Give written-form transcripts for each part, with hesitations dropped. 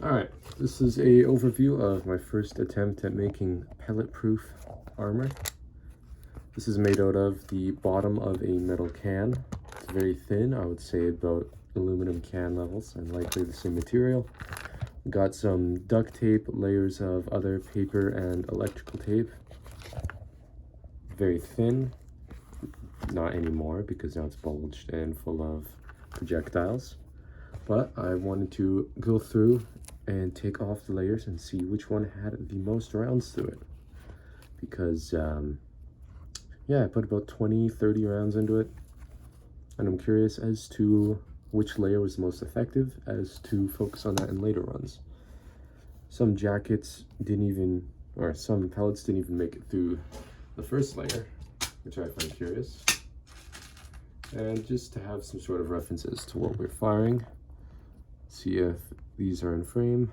Alright, this is a overview of my first attempt at making pellet-proof armor. This is made out of the bottom of a metal can. It's very thin, I would say about aluminum can levels, and likely the same material. We got some duct tape, layers of other paper and electrical tape. Very thin, not anymore because now it's bulged and full of projectiles. But I wanted to go through and take off the layers and see which one had the most rounds to it. Because, yeah, I put about 20-30 rounds into it. And I'm curious as to which layer was most effective, as to focus on that in later runs. Some jackets didn't even, or some pellets didn't even make it through the first layer, which I find curious. And just to have some sort of references to what we're firing. See if these are in frame.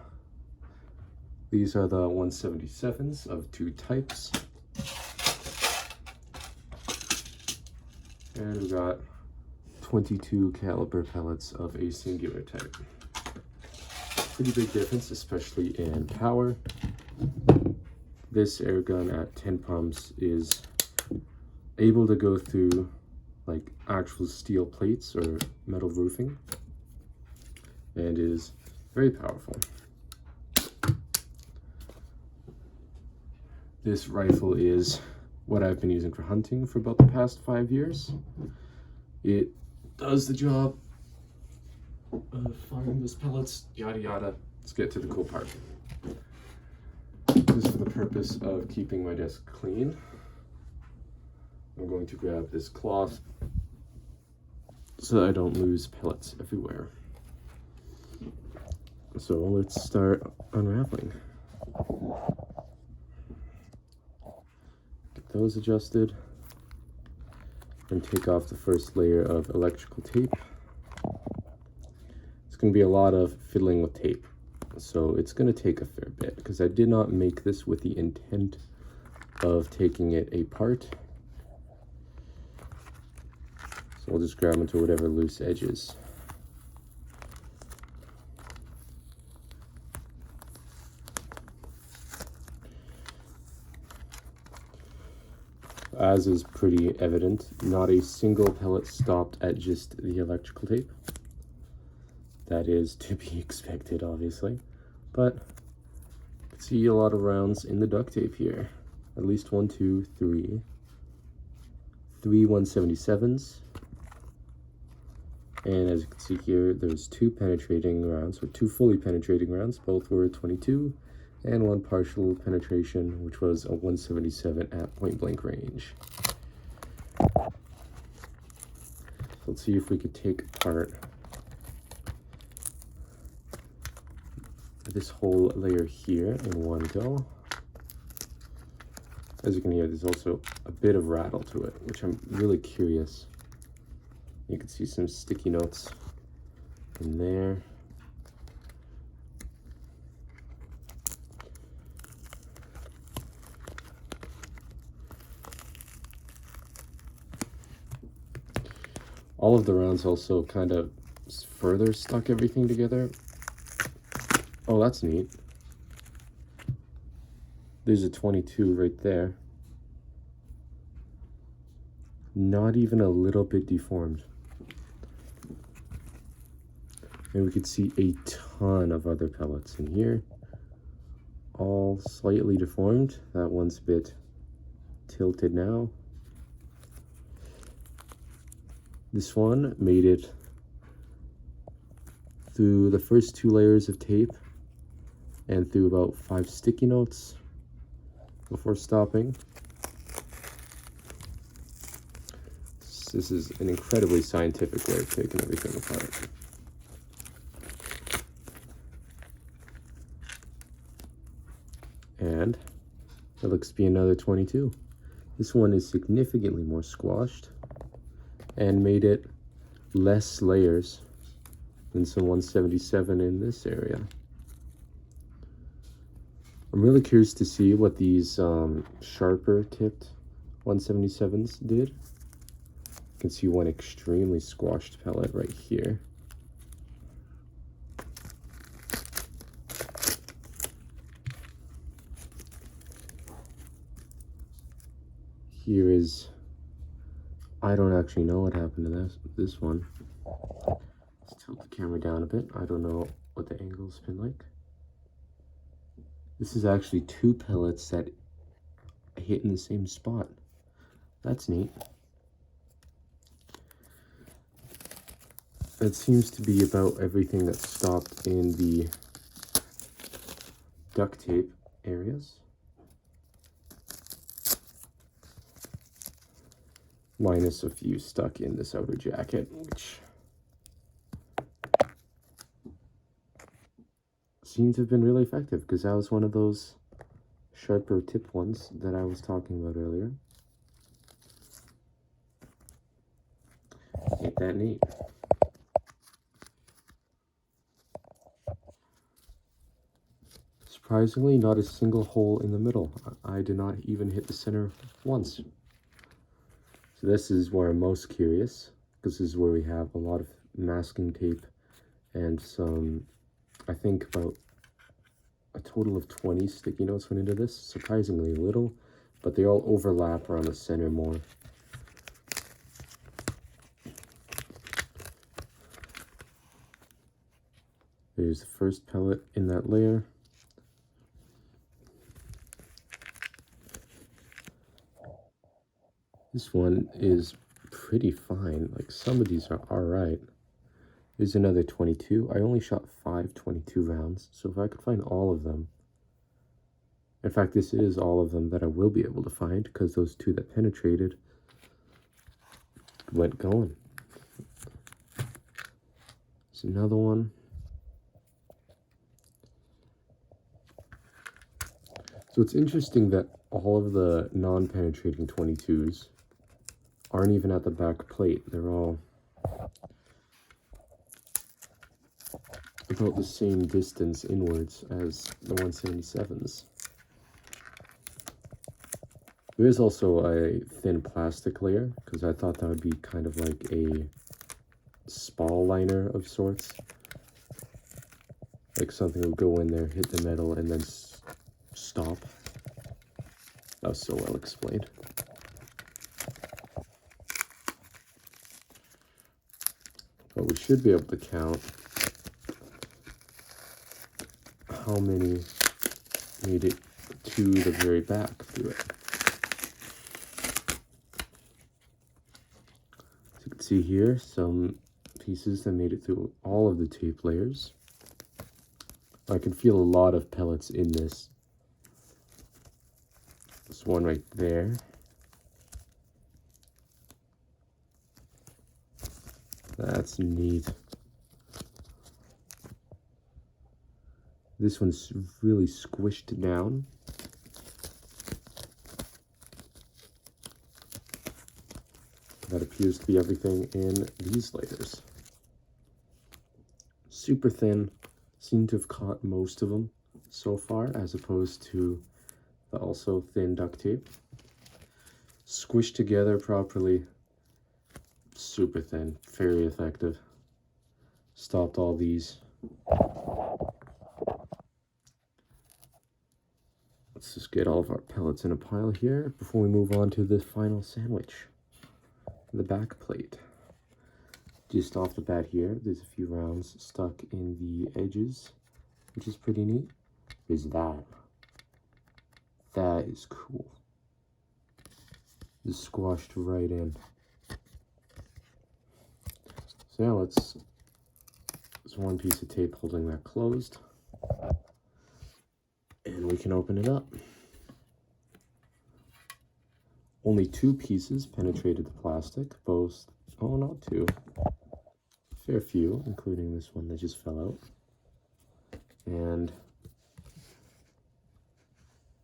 These are the 177s of two types. And we got 22 caliber pellets of a singular type. Pretty big difference, especially in power. This air gun at 10 pumps is able to go through like actual steel plates or metal roofing, and is very powerful. This rifle is what I've been using for hunting for about the past 5 years. It does the job of firing those pellets, yada yada. Let's get to the cool part. Just for the purpose of keeping my desk clean, I'm going to grab this cloth so that I don't lose pellets everywhere. So let's start unraveling. Get those adjusted and take off the first layer of electrical tape. It's going to be a lot of fiddling with tape, so it's going to take a fair bit because I did not make this with the intent of taking it apart. So we'll just grab into whatever loose edges. As is pretty evident, not a single pellet stopped at just the electrical tape. That is to be expected, obviously, but you can see a lot of rounds in the duct tape here. At least 1, 2, 3. 3 177s. And as you can see here, there's 2 penetrating rounds, or 2 fully penetrating rounds. Both were 22, and 1 partial penetration, which was a 177 at point blank range. So let's see if we could take apart this whole layer here in one go. As you can hear, there's also a bit of rattle to it, which I'm really curious. You can see some sticky notes in there. All of the rounds also kind of further stuck everything together. Oh, that's neat. There's a 22 right there. Not even a little bit deformed. And we could see a ton of other pellets in here, all slightly deformed. That one's a bit tilted now. This one made it through the first 2 layers of tape and through about 5 sticky notes before stopping. This is an incredibly scientific way of taking everything apart. And that looks to be another 22. This one is significantly more squashed and made it less layers than some 177 in this area. I'm really curious to see what these sharper tipped 177s did. You can see one extremely squashed pellet right here. Here is, I don't actually know what happened to this one. Let's tilt the camera down a bit. I don't know what the angle's been like. This is actually 2 pellets that hit in the same spot. That's neat. That seems to be about everything that stopped in the duct tape areas. Minus a few stuck in this outer jacket, which seems to have been really effective because that was one of those sharper tip ones that I was talking about earlier. Ain't that neat? Surprisingly, not a single hole in the middle. I did not even hit the center once. So this is where I'm most curious, because this is where we have a lot of masking tape and some, I think about a total of 20 sticky notes went into this. Surprisingly little, but they all overlap around the center more. There's the first pellet in that layer. This one is pretty fine. Like, some of these are alright. There's another 22. I only shot 5 22 rounds, so if I could find all of them. In fact, this is all of them that I will be able to find, because those 2 that penetrated went going. There's another one. So it's interesting that all of the non-penetrating 22s aren't even at the back plate. They're all about the same distance inwards as the 177s. There is also a thin plastic layer, because I thought that would be kind of like a spall liner of sorts. Like something would go in there, hit the metal, and then stop. That was so well explained. But we should be able to count how many made it to the very back through it. As you can see here, some pieces that made it through all of the tape layers. I can feel a lot of pellets in this. This one right there. That's neat. This one's really squished down. That appears to be everything in these layers. Super thin. Seem to have caught most of them so far, as opposed to the also thin duct tape. Squished together properly. Super thin. Very effective. Stopped all these. Let's just get all of our pellets in a pile here before we move on to the final sandwich. The back plate. Just off the bat here, there's a few rounds stuck in the edges, which is pretty neat. There's that. That is cool. Just squashed right in. So yeah, there's one piece of tape holding that closed. And we can open it up. Only 2 pieces penetrated the plastic, both, oh, not 2. Fair few, including this one that just fell out. And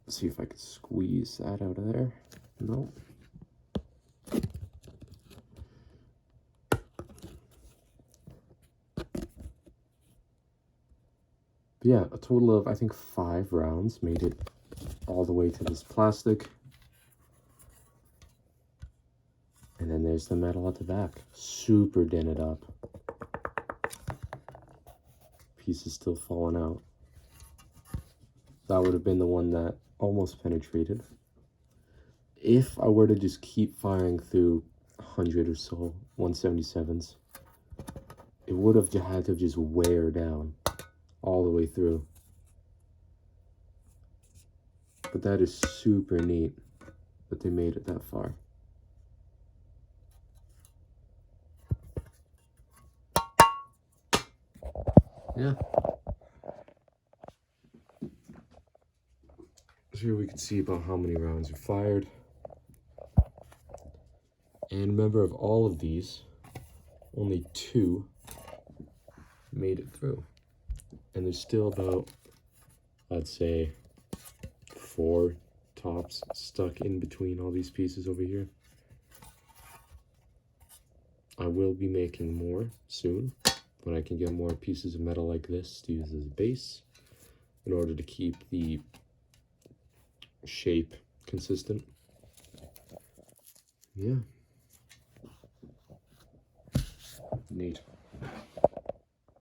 let's see if I could squeeze that out of there. Nope. But yeah, a total of, I think, 5 rounds made it all the way to this plastic. And then there's the metal at the back. Super dented up. Piece is still falling out. That would have been the one that almost penetrated. if I were to just keep firing through 100 or so 177s, it would have had to just wear down all the way through. But that is super neat that they made it that far. Yeah. So here we can see about how many rounds are fired. And remember, of all of these, only 2 made it through. And there's still about, I'd say, 4 tops stuck in between all these pieces over here. I will be making more soon when I can get more pieces of metal like this to use as a base in order to keep the shape consistent. Yeah. Neat.